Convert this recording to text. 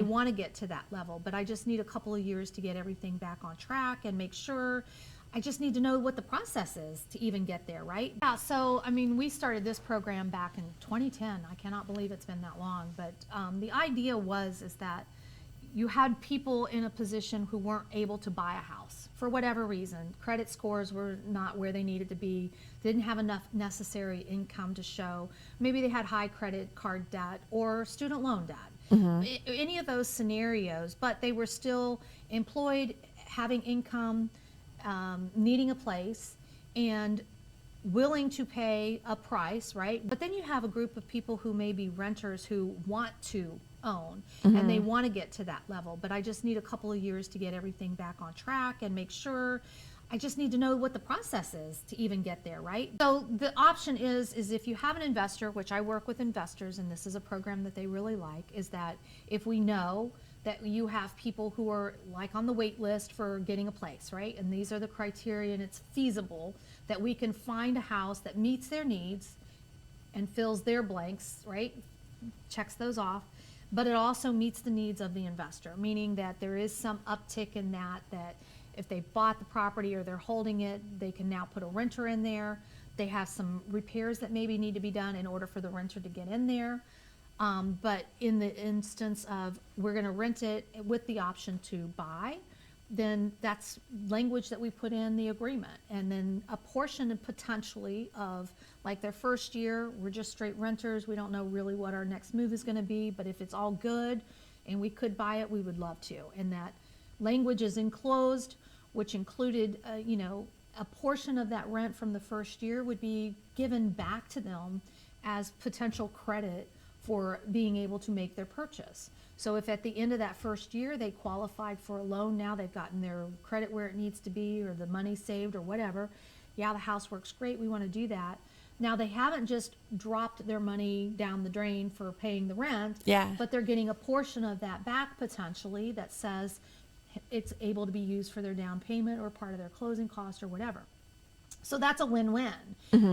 want to get to that level, but I just need a couple of years to get everything back on track and make sure. I just need to know what the process is to even get there, right? Yeah, so, I mean, we started this program back in 2010. I cannot believe it's been that long, but the idea is that you had people in a position who weren't able to buy a house for whatever reason. Credit scores were not where they needed to be, didn't have enough necessary income to show. Maybe they had high credit card debt or student loan debt. Any of those scenarios, but they were still employed, having income, needing a place, and willing to pay a price, right? But then you have a group of people who may be renters who want to own and they want to get to that level, but I just need a couple of years to get everything back on track and make sure. I just need to know what the process is to even get there, right? So the option is if you have an investor, which I work with investors, and this is a program that they really like, is that if we know that you have people who are like on the wait list for getting a place, right? And these are the criteria, and it's feasible that we can find a house that meets their needs and fills their blanks, right? Checks those off, but it also meets the needs of the investor, meaning that there is some uptick in that if they bought the property or they're holding it, they can now put a renter in there. They have some repairs that maybe need to be done in order for the renter to get in there. But in the instance of we're going to rent it with the option to buy, then that's language that we put in the agreement. And then a portion potentially of like their first year, we're just straight renters. We don't know really what our next move is going to be, but if it's all good and we could buy it, we would love to. And that language is enclosed, which included, a portion of that rent from the first year would be given back to them as potential credit for being able to make their purchase. So if at the end of that first year they qualified for a loan, now they've gotten their credit where it needs to be or the money saved or whatever, yeah, the house works great, we want to do that. Now they haven't just dropped their money down the drain for paying the rent, but they're getting a portion of that back potentially that says it's able to be used for their down payment or part of their closing cost or whatever. So that's a win-win.